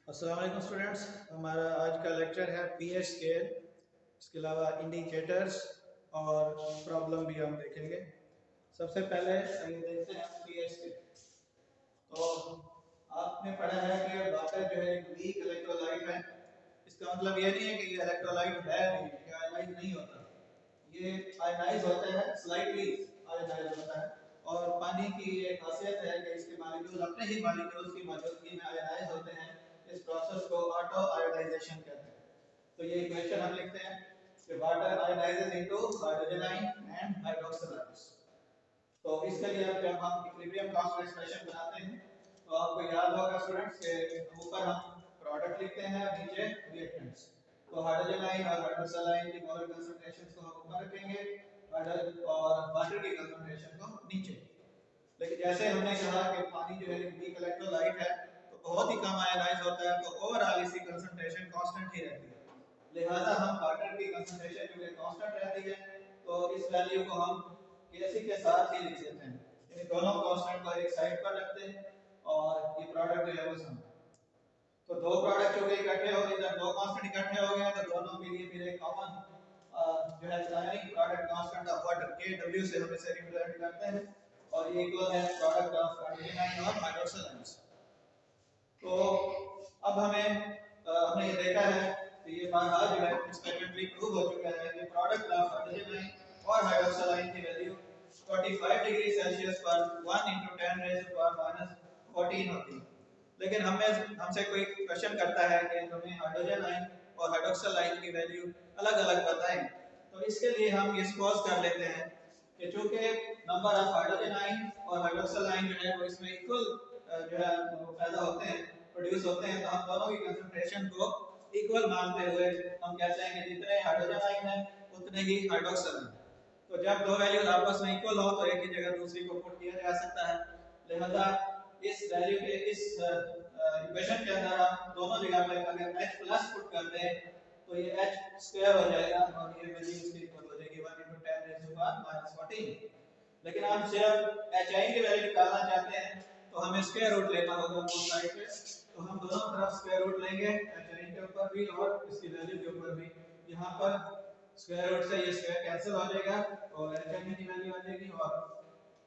अस्सलाम वालेकुम स्टूडेंट्स। हमारा आज का लेक्चर है पीएच स्केल। इसके अलावा इंडिकेटर्स और प्रॉब्लम भी हम देखेंगे। सबसे पहले आइए देखते हैं पीएच स्केल। तो आपने पढ़ा है कि वाटर जो है एक वीक इलेक्ट्रोलाइट है। इसका मतलब ये नहीं है कि ये इलेक्ट्रोलाइट है नहीं, ये आयनाइज नहीं होता। ये आयनाइज होता है, स्लाइटली आयनाइज होता है। और पानी की ये खासियत है कि इसके मॉलिक्यूल अपने ही मॉलिक्यूल्स की मौजूदगी में आयनाइज होते हैं। इस प्रोसेस को ऑटो आयोनाइजेशन कहते हैं। तो ये इक्वेशन हम लिखते हैं कि water ionises into hydrogen ion and hydroxyl ions. तो इसके लिए अब जब हम इक्विलिब्रियम कांस्टेंट एक्सप्रेशन बनाते हैं तो आपको याद होगा स्टूडेंट्स के ऊपर हम प्रोडक्ट लिखते हैं और नीचे रिएक्टेंट्स। तो हाइड्रोजन आयन और हाइड्रोक्सिल आयन की मोलर कंसंट्रेशंस को हम ऊपर रखेंगे और वाटर की कंसंट्रेशन को नीचे। लेकिन जैसे हमने कहा कि पानी जो है वीक इलेक्ट्रोलाइट है तो बहुत ही कम आयनाइज होता है, तो ओवरऑल इसकी कंसंट्रेशन कांस्टेंट ही रहती है। लिहाजा हम वाटर की कंसंट्रेशन जो है कांस्टेंट रहती है, तो इस वैल्यू को हम केसी के साथ ही लिख देते हैं, यानी दोनों कांस्टेंट को एक साइड पर रखते हैं और ये प्रोडक्ट जो है वो सम। तो दो प्रोडक्ट जो इकट्ठे हो गए, जब दो कांस्टेंट इकट्ठे हो गए तो दोनों के लिए फिर एक कॉमन जो है direct product constant of water Kw से हम इसे रिप्रेजेंट करते हैं और ये इक्वल है प्रोडक्ट ऑफ हाइड्रोजन आयन और हाइड्रोक्सिल आयंस। तो अब हमने ये देखा है कि ये बात जो है एक्सपेरिमेंटली प्रूव हो चुका है कि प्रोडक्ट ऑफ हाइड्रोजन आयन और हाइड्रोक्सिल आयन की वैल्यू 45 डिग्री सेल्सियस पर 1 × 10⁻⁻14 होती है। लेकिन हमसे कोई क्वेश्चन करता है कि हमें हाइड्रोजन आयन और हाइड्रोक्सिल आयन की वैल्यू अलग-अलग बताएं। तो इसके लिए हम ये सपोज कर लेते हैं कि चूंकि नंबर ऑफ हाइड्रोजन आयन और हाइड्रोक्सिल आयन जो है वो इसमें इक्वल जो है पैदा होते हैं, प्रोड्यूस होते हैं, तो हम दोनों की कंसंट्रेशन को इक्वल मानते हुए हम कहते हैं कि जितने हाइड्रोजन आयन है उतने ही हाइड्रोक्सिल आयन। तो जब दो वैल्यूज आपस में इक्वल हो तो एक ही जगह दूसरी को पुट किया जा सकता है। लिहाजा इस वैल्यू के इस इक्वेशन के अंदर हम दोनों जगह पर अगर h प्लस पुट कर दें तो ये h स्क्वायर हो जाएगा और ये वैल्यू इसके इक्वल हो जाएगी 1 × 10⁻⁻14। लेकिन हम सिर्फ hi की वैल्यू निकालना चाहते हैं तो हमें स्क्वायर रूट लेना होगा बोथ साइड पे। तो हम दोनों तरफ स्क्वायर रूट लेंगे, hi के ऊपर भी और इसकी वैल्यू के ऊपर भी। यहाँ पर स्क्वायर रूट से ये स्क्वायर कैंसिल हो जाएगा और hi की वैल्यू आ जाएगी और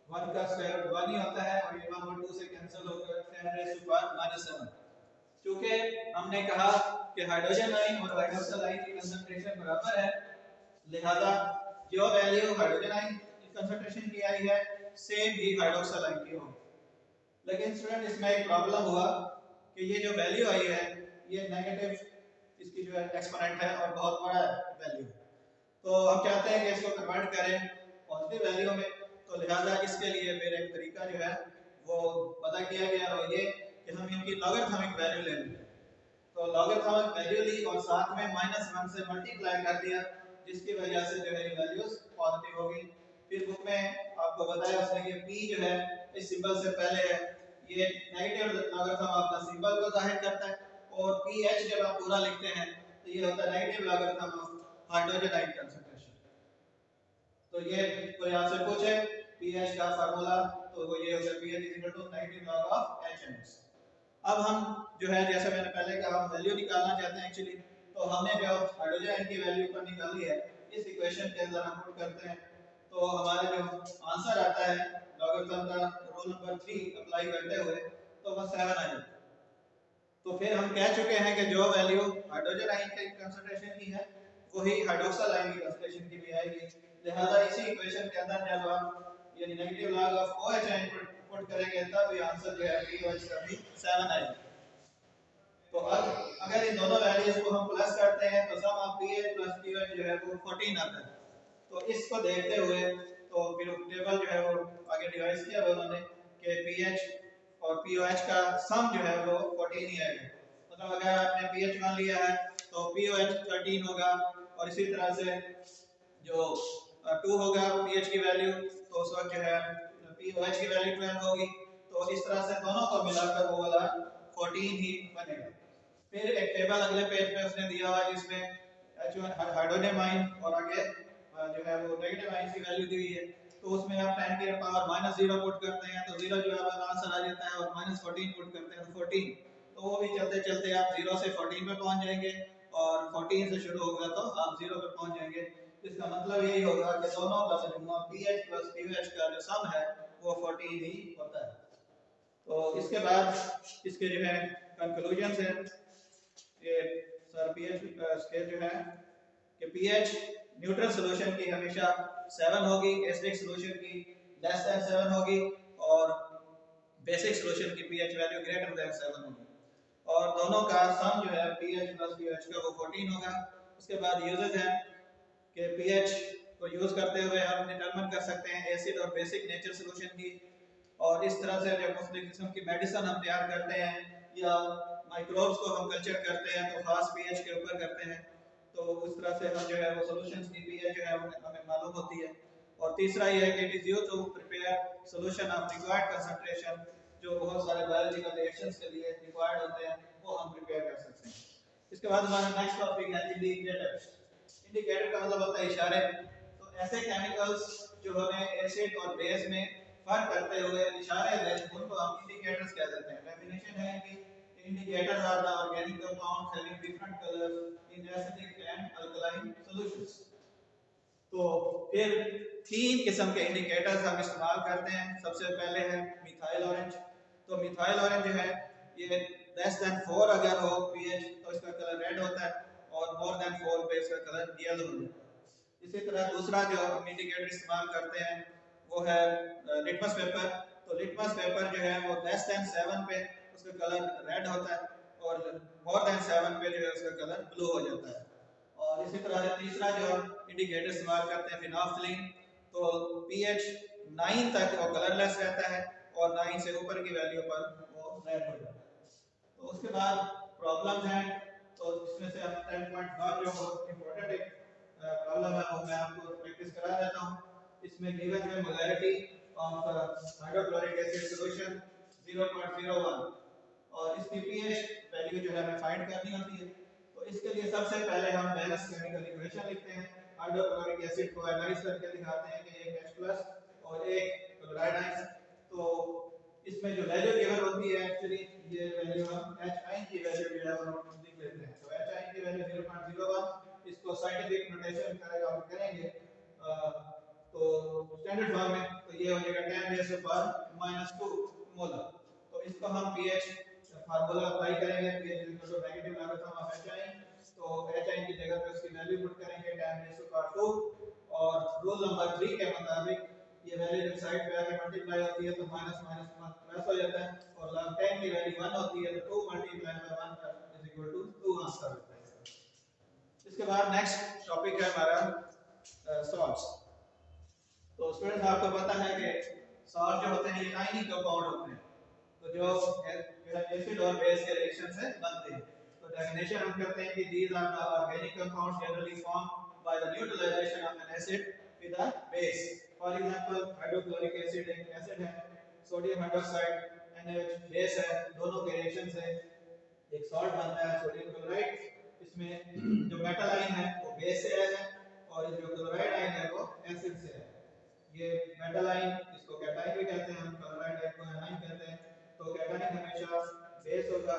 1 का स्क्वायर रूट 1 ही होता है और ये 1 और 2 से कैंसिल होकर 10⁻⁻7। क्योंकि हमने कहा कि हाइड्रोजन आयन और हाइड्रोक्सिल आयन की कंसंट्रेशन बराबर है, लिहाजा जो वैल्यू हाइड्रोजन आयन की कंसंट्रेशन की आई है सेम ही हाइड्रोक्सिल आयन की होगी। लेकिन स्टूडेंट इसमें एक प्रॉब्लम हुआ कि ये जो वैल्यू आई है ये नेगेटिव इसकी जो है एक्सपोनेंट है और बहुत बड़ा वैल्यू है। तो हम चाहते हैं कि इसको कन्वर्ट करें पॉजिटिव वैल्यू में, तो लिहाजा इसके लिए फिर एक तरीका जो है वो पता किया गया और ये कि हम इनकी लॉगरिथमिक वैल्यू ले लें। तो लॉगरिथमिक वैल्यू ली और साथ में -1 से मल्टीप्लाई कर दिया, जिसकी वजह से जो है ये वैल्यूज पॉजिटिव हो गई। फिर बुक में आपको बताया उसने कि p जो है इस सिंबल से पहले है, ये नेगेटिव लॉगरिथम आपका सिंबल को जाहिर करता है और pH जब आप पूरा लिखते हैं तो ये होता है negative logarithm of hydrogen ion concentration. तो ये कोई आपसे पूछे pH का फार्मूला तो वो ये होगा pH negative log of HNS। अब हम जो है जैसे मैंने पहले कहा हम वैल्यू निकालना चाहते हैं एक्चुअली, तो हमने जो हाइड्रोजन आयन की वैल्यू पर निकाली है इस इक्वेशन के अंदर हम पुट करते हैं तो हमारा जो आंसर आता है लॉगरिथम का रूल नंबर 3 अप्लाई करते हुए तो वो 7 आ जाता है। तो फिर हम कह चुके हैं कि जो वैल्यू हाइड्रोजन आयन की कंसंट्रेशन की है वही हाइड्रोक्सिल आयन की कंसंट्रेशन की भी आएगी। लिहाजा इसी इक्वेशन के अंदर जब हम ये negative log of OH ion put करेंगे तब ये आंसर जो है POH का भी 7 आएगा। तो अब अगर इन दोनों वैल्यूज को हम प्लस करते हैं तो सम ऑफ pH प्लस POH जो है वो 14 आता है। तो इसको देखते हुए तो फिर टेबल जो है वो आगे डिवाइस किया उन्होंने कि pH और POH का सम जो है वो 14 ही आएगा। मतलब अगर आपने pH 1 लिया है तो POH 13 होगा और इसी तरह से जो 2 होगा pH की वैल्यू तो उस वक्त जो है POH की वैल्यू 12 होगी। तो इस तरह से दोनों को मिलाकर वो वाला 14 ही बनेगा। फिर एक टेबल अगले पेज पे उसने दिया हुआ है जिसमें हाइड्रोजन आयन और आगे जो है वो नेगेटिव आयन की वैल्यू दी हुई है। तो उसमें आप 10 की पावर -0 पुट करते हैं तो 0 जो है वो आंसर आ जाता है और -14 पुट करते हैं तो 14। तो वो भी चलते चलते आप 0 से 14 पे पहुंच जाएंगे और 14 से शुरू होगा तो आप 0 पे पहुंच जाएंगे। इसका मतलब यही होगा कि दोनों का मजमूआ pH प्लस pH का जो सम है वो 14 ही होता है। तो इसके बाद इसके जो है कंक्लूजन है ये सर pH स्केल जो है कि pH न्यूट्रल सॉल्यूशन की हमेशा 7 होगी, एसिडिक सॉल्यूशन की लेस देन 7 होगी और बेसिक सॉल्यूशन की pH वैल्यू ग्रेटर देन 7 होगी और दोनों का सम जो है pH प्लस pH का वो 14 होगा। उसके बाद यूजेस हैं कि pH को यूज करते हुए हम डिटरमिन कर सकते हैं एसिड और बेसिक नेचर सॉल्यूशन की और इस तरह से जब मुख्तलिफ किस्म की मेडिसिन हम तैयार करते हैं या माइक्रोब्स को हम कल्चर करते हैं तो खास pH के ऊपर करते हैं तो उस तरह से हम जो है वो सॉल्यूशंस की pH जो है हमें मालूम होती है। और तीसरा ये है कि it is used to prepare solution of required concentration जो बहुत सारे बायोलॉजिकल रिएक्शंस के लिए रिक्वायर्ड होते हैं वो हम प्रिपेयर कर सकते हैं। इसके बाद हमारा नेक्स्ट टॉपिक है इंडिकेटर। इंडिकेटर का मतलब होता है इशारे। तो ऐसे केमिकल्स जो हमें एसिड और बेस में फर्क करते हुए इशारे दें उनको हम इंडिकेटर्स कह देते हैं। डेफिनेशन है कि indicators are the organic compounds having different colors in acidic and alkaline solutions। तो फिर तीन किस्म के इंडिकेटर्स हम इस्तेमाल करते हैं। सबसे पहले है मिथाइल ऑरेंज। तो मिथाइल ऑरेंज जो है ये लेस देन 4 अगर हो pH तो इसका कलर रेड होता है और मोर देन 4 पे इसका कलर येलो हो जाता है। इसी तरह दूसरा जो हम इंडिकेटर इस्तेमाल करते हैं वो है लिटमस पेपर। तो लिटमस पेपर जो है वो लेस देन 7 पे उसका कलर रेड होता है और मोर देन 7 पे जो है उसका कलर ब्लू हो जाता है। और इसी तरह से तीसरा जो इंडिकेटर इस्तेमाल करते हैं फिनोल्फथलीन। तो pH 9 तक वो कलरलेस रहता है और 9 से ऊपर की वैल्यू पर वो रेड हो जाता है। तो उसके बाद प्रॉब्लम्स हैं तो इसमें से हम 10.1 जो बहुत इंपॉर्टेंट एक प्रॉब्लम है वो मैं आपको प्रैक्टिस करा देता हूं। इसमें गिवन है molarity of hydrochloric acid solution 0.01 और इसकी pH वैल्यू जो है हमें फाइंड करनी होती है। तो इसके लिए सबसे पहले हम बैलेंस केमिकल इक्वेशन लिखते हैं। हाइड्रोक्लोरिक एसिड को एनालाइज करके दिखाते हैं कि एक H+ और एक क्लोराइड आयन। तो इसमें जो वैल्यू गिवन होती है एक्चुअली ये वैल्यू हम H की वैल्यू जो है हम लिख लेते हैं। तो H की वैल्यू 0.01 इसको साइंटिफिक नोटेशन करेगा हम करेंगे तो स्टैंडर्ड फॉर्म में तो ये हो जाएगा 10⁻⁻² मोलर। तो इसको हम pH फार्मूला अप्लाई करेंगे pH negative logarithm of HI। तो HI की जगह पे उसकी वैल्यू पुट करेंगे 10⁻² और रूल नंबर 3 के मुताबिक ये वैल्यू जब साइड पे आके मल्टीप्लाई होती है तो माइनस माइनस प्लस हो जाता है और log 10 की वैल्यू 1 होती है तो 2 multiply by 1 is equal to 2 answer होता है। इसके बाद नेक्स्ट टॉपिक है हमारा सॉल्ट्स। तो स्टूडेंट्स आपको पता है कि सॉल्ट जो होते हैं ये आयनिक कंपाउंड होते हैं तो जो एसिड और बेस के रिएक्शन से बनते हैं। तो डेफिनेशन हम करते हैं कि these are the organic compounds generally formed by the neutralization of an acid with a base। For example hydrochloric acid एक एसिड है, सोडियम हाइड्रोक्साइड NaOH बेस है, दोनों के रिएक्शन से एक सॉल्ट बनता है सोडियम क्लोराइड। इसमें जो मेटल आयन है वो बेस से है और जो क्लोराइड आयन है वो एसिड से है। ये मेटल आयन इसको कैटायन भी कहते हैं, हम क्लोराइड आयन को एनायन कहते हैं। तो कैटायन हमेशा बेस होगा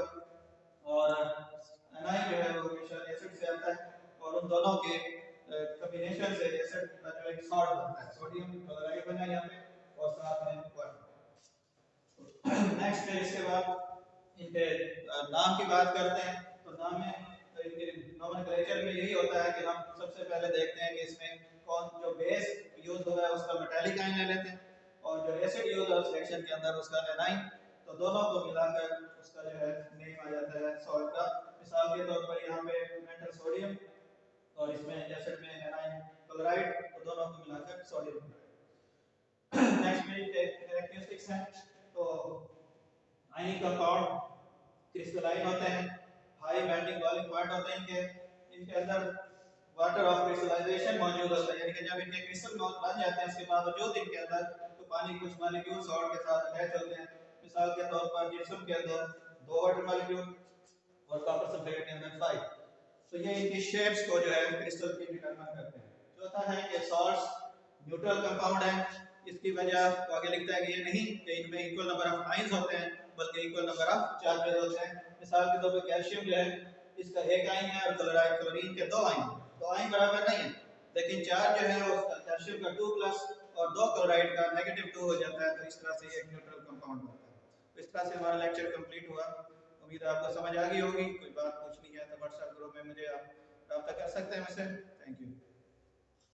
और एनायन जो है वो हमेशा एसिड से आता है और उन दोनों के कॉम्बिनेशन से एसिड का जो एक सॉल्ट बनता है। सोडियम क्लोराइड बना यहाँ पे और साथ में वाटर। नेक्स्ट है इसके बाद इनके नाम की बात करते हैं। तो नाम में तो इनके नोमेनक्लेचर में यही होता है कि हम सबसे पहले देखते हैं कि इसमें कौन जो बेस यूज हो रहा है उसका मेटालिक आयन ले लेते हैं और जो एसिड यूज है रिएक्शन के अंदर उसका एनाइन। तो दोनों को मिलाकर उसका जो है नेम आ जाता है सॉल्ट का। मिसाल के तौर पर यहाँ पे मेटल सोडियम और इसमें एसिड में एनाइन क्लोराइड तो दोनों को मिलाकर सोडियम क्लोराइड। नेक्स्ट में कैरेक्टरिस्टिक्स हैं। तो आयनिक कंपाउंड क्रिस्टलाइन होते हैं, हाई बाइंडिंग बॉइलिंग पॉइंट होते हैं इनके अंदर वाटर ऑफ क्रिस्टलाइजेशन मौजूद होता है, यानी कि जब इनके क्रिस्टल बन जाते हैं उसके बावजूद इनके अंदर तो पानी कुछ मॉलिक्यूल सॉल्ट के साथ अटैच होते हैं। मिसाल के तौर पर जिप्सम के अंदर 2 वाटर मॉलिक्यूल और कॉपर सल्फेट के अंदर 5। तो ये इनकी शेप्स को जो है क्रिस्टल की डिटरमाइन करते हैं। चौथा है कि सॉल्ट्स न्यूट्रल कंपाउंड है। इसकी वजह तो आगे लिखता है कि ये नहीं कि इनमें इक्वल नंबर ऑफ आयंस होते हैं बल्कि इक्वल नंबर ऑफ चार्जेस होते हैं। मिसाल के तौर पे कैल्शियम जो है इसका एक आयन है और क्लोरीन के दो आयन बराबर नहीं है, लेकिन चार्ज जो है वो कैल्शियम का 2+ और 2 क्लोराइड का -2 हो जाता है, तो इस तरह से एक न्यूट्रल कंपाउंड बनता है। तो इस तरह से हमारा लेक्चर कंप्लीट हुआ। उम्मीद है आपको समझ आ गई होगी। कोई बात पूछनी है तो व्हाट्सएप ग्रुप में मुझे आप रब्ता कर सकते हैं मुझसे। Thank you.